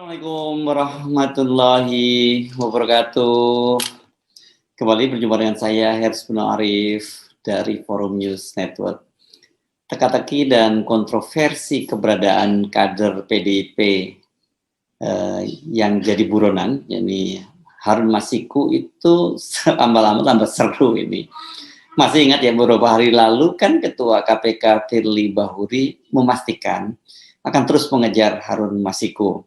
Assalamualaikum warahmatullahi wabarakatuh. Kembali berjumpa dengan saya Hersbunal Arif dari Forum News Network. Teka-teki dan kontroversi keberadaan kader PDIP yang jadi buronan, yakni Harun Masiku itu lama-lama tambah seru ini. Masih ingat ya, beberapa hari lalu kan Ketua KPK Firly Bahuri memastikan akan terus mengejar Harun Masiku.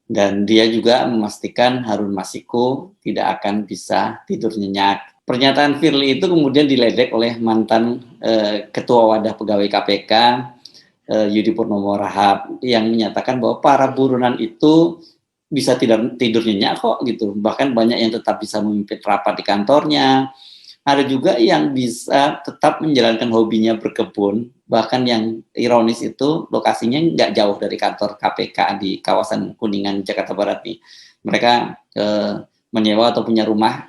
Dan dia juga memastikan Harun Masiku tidak akan bisa tidur nyenyak. Pernyataan Firly itu kemudian diledek oleh mantan Ketua Wadah Pegawai KPK Yudi Purnomo Rahab yang menyatakan bahwa para buronan itu bisa tidur nyenyak kok gitu. Bahkan banyak yang tetap bisa memimpin rapat di kantornya. Ada juga yang bisa tetap menjalankan hobinya berkebun, bahkan yang ironis itu lokasinya nggak jauh dari kantor KPK di kawasan Kuningan, Jakarta Barat nih. Mereka menyewa atau punya rumah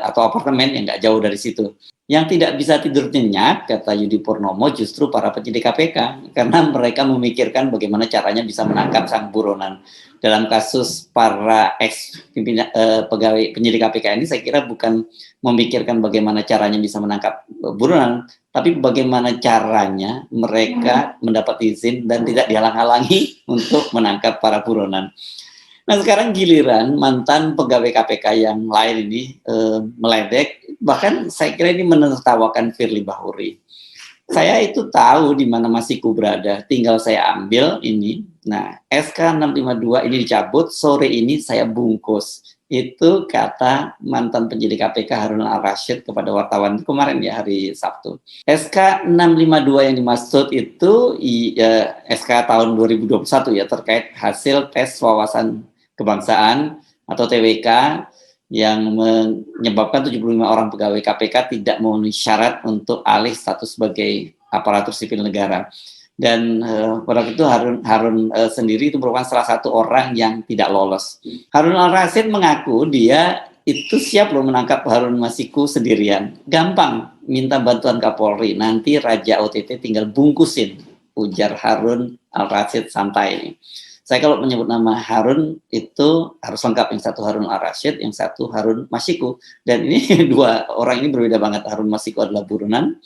atau apartemen yang nggak jauh dari situ. Yang tidak bisa tidur nyenyak, kata Yudi Purnomo, justru para penyidik KPK, karena mereka memikirkan bagaimana caranya bisa menangkap sang buronan. Dalam kasus para pegawai penyidik KPK ini, saya kira bukan memikirkan bagaimana caranya bisa menangkap buronan, tapi bagaimana caranya mereka mendapat izin dan tidak dihalang-halangi untuk menangkap para buronan. Nah, sekarang giliran mantan pegawai KPK yang lain ini meledek, bahkan saya kira ini menertawakan Firly Bahuri. Saya itu tahu di mana Masiku berada, tinggal saya ambil ini. Nah, SK 652 ini dicabut, sore ini saya bungkus. Itu kata mantan penyidik KPK Harun Al-Rashid kepada wartawan kemarin ya, hari Sabtu. SK 652 yang dimaksud itu SK tahun 2021 ya, terkait hasil tes wawasan kebangsaan atau TWK yang menyebabkan 75 orang pegawai KPK tidak memenuhi syarat untuk alih status sebagai aparatur sipil negara. Dan pada waktu itu Harun sendiri itu merupakan salah satu orang yang tidak lolos. Harun Al-Rashid mengaku dia itu siap loh menangkap Harun Masiku sendirian. Gampang, minta bantuan Kapolri. Nanti Raja OTT tinggal bungkusin, ujar Harun Al-Rashid santai ini. Saya kalau menyebut nama Harun itu harus lengkap, yang satu Harun Al-Rashid, yang satu Harun Masiku. Dan ini dua orang ini berbeda banget. Harun Masiku adalah buronan,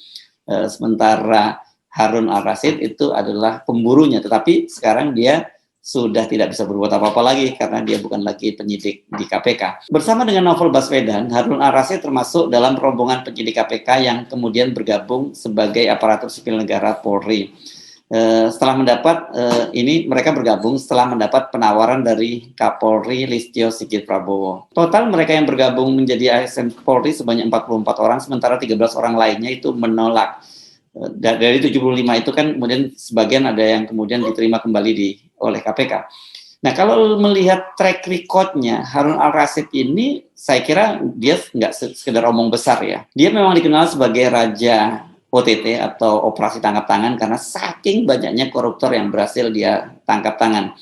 sementara Harun Al-Rashid itu adalah pemburunya. Tetapi sekarang dia sudah tidak bisa berbuat apa-apa lagi karena dia bukan lagi penyidik di KPK. Bersama dengan Novel Baswedan, Harun Al-Rashid termasuk dalam rombongan penyidik KPK yang kemudian bergabung sebagai aparatur sipil negara Polri. Setelah mendapat mereka bergabung setelah mendapat penawaran dari Kapolri Listio Sigit Prabowo. Total mereka yang bergabung menjadi ASN Polri sebanyak 44 orang, sementara 13 orang lainnya itu menolak. Dari 75 itu kan kemudian sebagian ada yang kemudian diterima kembali oleh KPK. Nah, kalau melihat track record-nya Harun Al-Rashid ini, saya kira dia nggak sekedar omong besar ya. Dia memang dikenal sebagai raja OTT atau operasi tangkap tangan karena saking banyaknya koruptor yang berhasil dia tangkap tangan.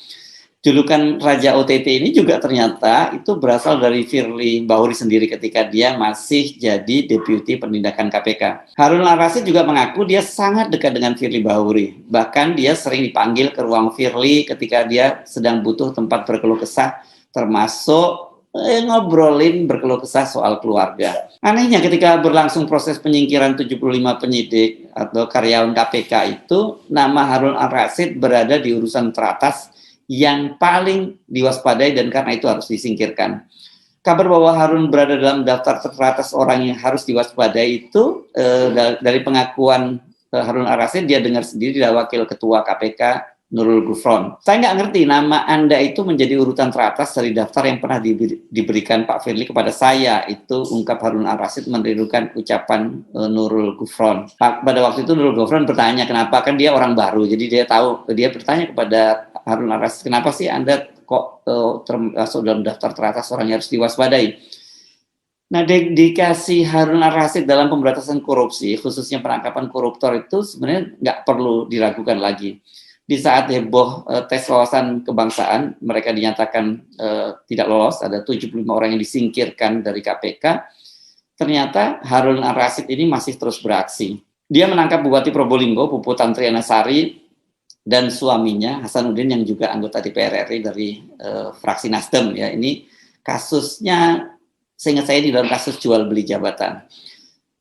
Julukan Raja OTT ini juga ternyata itu berasal dari Firly Bahuri sendiri ketika dia masih jadi Deputi Penindakan KPK. Harun Al-Rashid juga mengaku dia sangat dekat dengan Firly Bahuri. Bahkan dia sering dipanggil ke ruang Firly ketika dia sedang butuh tempat berkeluh kesah, termasuk ngobrolin berkeluh kesah soal keluarga. Anehnya ketika berlangsung proses penyingkiran 75 penyidik atau karyawan KPK itu, nama Harun Al-Rashid berada di urusan teratas yang paling diwaspadai dan karena itu harus disingkirkan. Kabar bahwa Harun berada dalam daftar teratas orang yang harus diwaspadai itu dari pengakuan Harun Al-Rashid, dia dengar sendiri dari Wakil Ketua KPK Nurul Gufron. Saya nggak ngerti nama Anda itu menjadi urutan teratas dari daftar yang pernah diberikan Pak Firly kepada saya. Itu ungkap Harun Al-Rashid menirukan ucapan Nurul Gufron. Pada waktu itu Nurul Gufron bertanya kenapa, kan dia orang baru, jadi dia bertanya kepada Harun Al-Rashid, kenapa sih Anda kok termasuk dalam daftar teratas orang yang harus diwaspadai? Nah, dedikasi Harun Al-Rashid dalam pemberantasan korupsi, khususnya penangkapan koruptor itu sebenarnya nggak perlu diragukan lagi. Di saat heboh tes wawasan kebangsaan, mereka dinyatakan tidak lolos, ada 75 orang yang disingkirkan dari KPK, ternyata Harun Al-Rashid ini masih terus beraksi. Dia menangkap Bupati Probolinggo, Puput Tantriana Sari, dan suaminya Hasanuddin yang juga anggota DPR RI dari fraksi Nasdem ya. Ini kasusnya seingat saya di dalam kasus jual beli jabatan.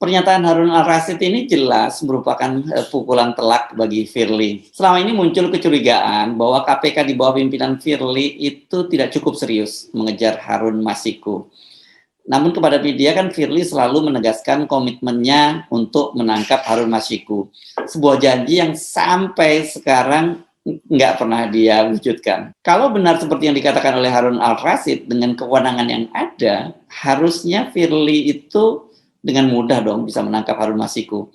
Pernyataan Harun Al-Rasyid ini jelas merupakan pukulan telak bagi Firly. Selama ini muncul kecurigaan bahwa KPK di bawah pimpinan Firly itu tidak cukup serius mengejar Harun Masiku. Namun kepada media kan Firly selalu menegaskan komitmennya untuk menangkap Harun Masiku. Sebuah janji yang sampai sekarang nggak pernah dia wujudkan. Kalau benar seperti yang dikatakan oleh Harun Al-Rasyid, dengan kewenangan yang ada, harusnya Firly itu dengan mudah dong bisa menangkap Harun Masiku.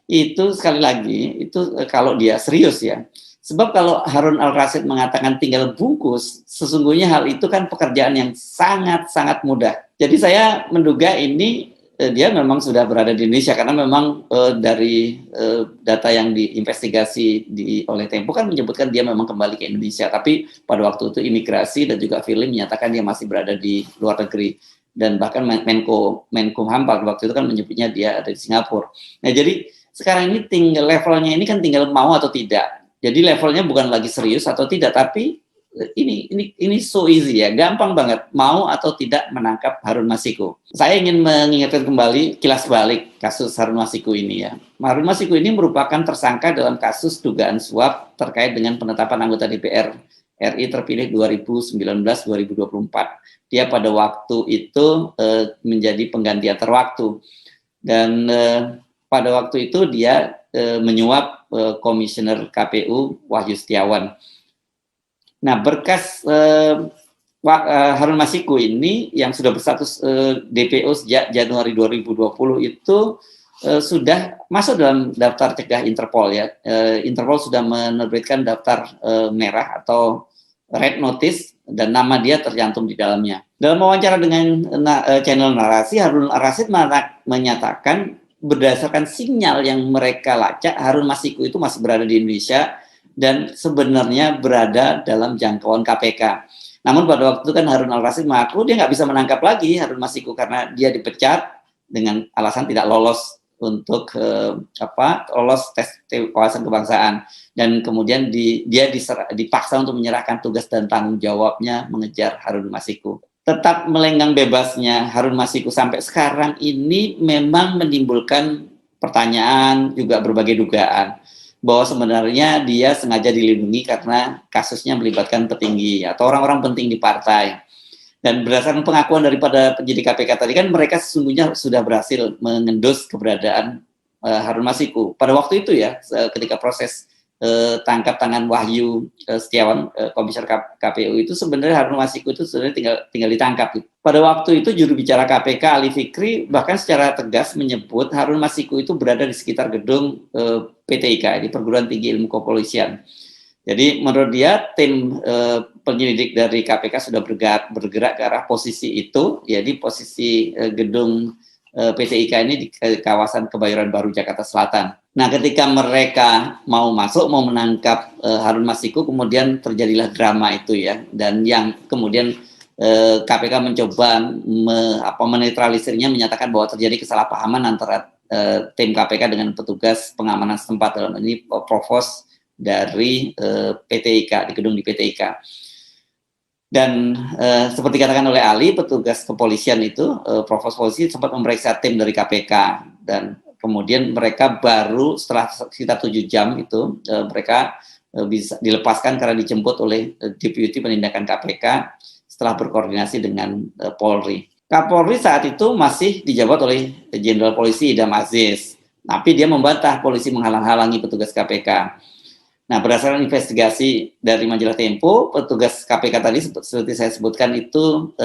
Itu sekali lagi, itu kalau dia serius ya. Sebab kalau Harun Al-Rasyid mengatakan tinggal bungkus, sesungguhnya hal itu kan pekerjaan yang sangat-sangat mudah. Jadi saya menduga ini dia memang sudah berada di Indonesia, karena memang dari data yang diinvestigasi oleh Tempo kan menyebutkan dia memang kembali ke Indonesia. Tapi pada waktu itu imigrasi dan juga Firly menyatakan dia masih berada di luar negeri. Dan bahkan Menkumham pada waktu itu kan menyebutnya dia ada di Singapura. Nah, jadi sekarang ini tinggal levelnya ini kan tinggal mau atau tidak. Jadi levelnya bukan lagi serius atau tidak, tapi ini so easy ya, gampang banget mau atau tidak menangkap Harun Masiku. Saya ingin mengingatkan kembali kilas balik kasus Harun Masiku ini ya. Harun Masiku ini merupakan tersangka dalam kasus dugaan suap terkait dengan penetapan anggota DPR RI terpilih 2019-2024. Dia pada waktu itu menjadi pengganti antar waktu, dan pada waktu itu dia menyuap komisioner KPU Wahyu Setiawan. Nah, berkas Harun Masiku ini yang sudah berstatus DPO sejak Januari 2020 itu sudah masuk dalam daftar cegah Interpol ya. Interpol sudah menerbitkan daftar merah atau red notice, dan nama dia tercantum di dalamnya. Dalam wawancara dengan channel Narasi, Harun Al-Rasyid menyatakan berdasarkan sinyal yang mereka lacak, Harun Masiku itu masih berada di Indonesia dan sebenarnya berada dalam jangkauan KPK. Namun pada waktu itu kan Harun Al-Rasyid mengaku dia nggak bisa menangkap lagi Harun Masiku karena dia dipecat dengan alasan tidak lolos untuk lolos tes wawasan kebangsaan, dan kemudian dia dipaksa untuk menyerahkan tugas dan tanggung jawabnya mengejar Harun Masiku. Tetap melenggang bebasnya Harun Masiku sampai sekarang ini memang menimbulkan pertanyaan, juga berbagai dugaan bahwa sebenarnya dia sengaja dilindungi karena kasusnya melibatkan petinggi atau orang-orang penting di partai. Dan berdasarkan pengakuan daripada penyidik KPK tadi kan mereka sesungguhnya sudah berhasil mengendus keberadaan Harun Masiku. Pada waktu itu ya, ketika proses tangkap tangan Wahyu Setiawan, komisioner KPU itu sebenarnya Harun Masiku itu sebenarnya tinggal ditangkap. Pada waktu itu juru bicara KPK Ali Fikri bahkan secara tegas menyebut Harun Masiku itu berada di sekitar gedung PTIK, di Perguruan Tinggi Ilmu Kepolisian. Jadi menurut dia tim penyelidik dari KPK sudah bergerak ke arah posisi itu, ya di posisi gedung PTIK ini di kawasan Kebayoran Baru Jakarta Selatan. Nah, ketika mereka mau masuk, mau menangkap Harun Masiku, kemudian terjadilah drama itu ya, dan yang kemudian KPK mencoba menetralisirnya, menyatakan bahwa terjadi kesalahpahaman antara tim KPK dengan petugas pengamanan setempat, dalam ini provos dari PTIK, di gedung di PTIK. Dan seperti katakan oleh Ali, petugas kepolisian itu, provos polisi sempat memeriksa tim dari KPK, dan kemudian mereka baru setelah sekitar 7 jam itu mereka bisa dilepaskan karena dijemput oleh Deputi Penindakan KPK setelah berkoordinasi dengan Polri. Kapolri saat itu masih dijabat oleh Jenderal Polisi Idam Aziz, tapi dia membantah polisi menghalang-halangi petugas KPK. Nah, berdasarkan investigasi dari majalah Tempo, petugas KPK tadi seperti saya sebutkan itu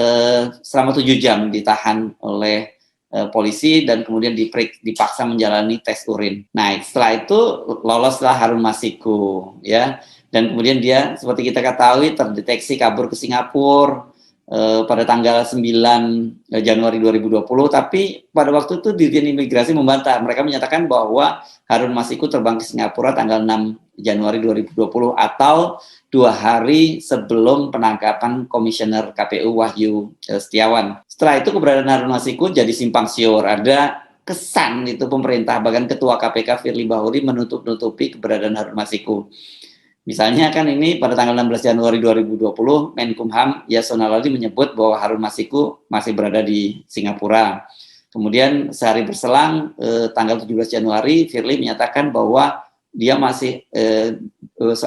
selama 7 jam ditahan oleh polisi dan kemudian dipaksa menjalani tes urin. Nah, setelah itu loloslah Harun Masiku, ya, dan kemudian dia seperti kita ketahui terdeteksi kabur ke Singapura pada tanggal 9 Januari 2020, tapi pada waktu itu Dirjen Imigrasi membantah. Mereka menyatakan bahwa Harun Masiku terbang ke Singapura tanggal 6 Januari 2020 atau 2 hari sebelum penangkapan komisioner KPU Wahyu Setiawan. Setelah itu keberadaan Harun Masiku jadi simpang siur. Ada kesan itu pemerintah, bahkan Ketua KPK Firly Bahuri menutup-nutupi keberadaan Harun Masiku. Misalnya kan ini pada tanggal 16 Januari 2020 Menkumham Yasona Lawli menyebut bahwa Harun Masiku masih berada di Singapura. Kemudian sehari berselang tanggal 17 Januari Firly menyatakan bahwa dia masih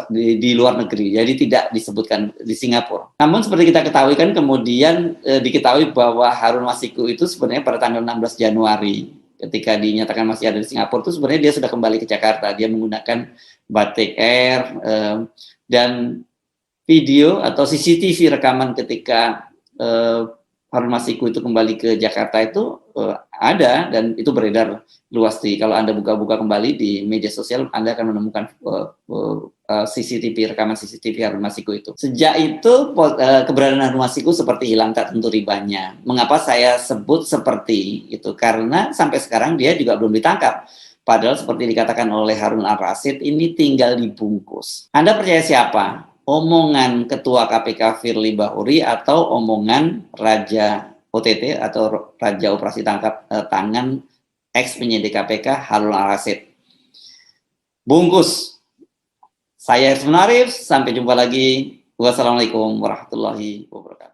di luar negeri, jadi tidak disebutkan di Singapura. Namun seperti kita ketahui kan kemudian diketahui bahwa Harun Masiku itu sebenarnya pada tanggal 16 Januari ketika dinyatakan masih ada di Singapura itu sebenarnya dia sudah kembali ke Jakarta. Dia menggunakan Batik Air dan video atau CCTV rekaman ketika Harun Masiku itu kembali ke Jakarta itu ada dan itu beredar luas kalau Anda buka-buka kembali di media sosial Anda akan menemukan CCTV rekaman CCTV Harun Masiku itu. Sejak itu keberadaan Harun Masiku seperti hilang tak tentu ribanya. Mengapa saya sebut seperti itu? Karena sampai sekarang dia juga belum ditangkap. Padahal seperti dikatakan oleh Harun Al-Rasyid, ini tinggal dibungkus. Anda percaya siapa? Omongan Ketua KPK Firly Bahuri atau omongan Raja OTT atau Raja Operasi Tangkap Tangan ex penyidik KPK Harun Al-Rasyid? Bungkus. Saya Arif, sampai jumpa lagi. Wassalamualaikum warahmatullahi wabarakatuh.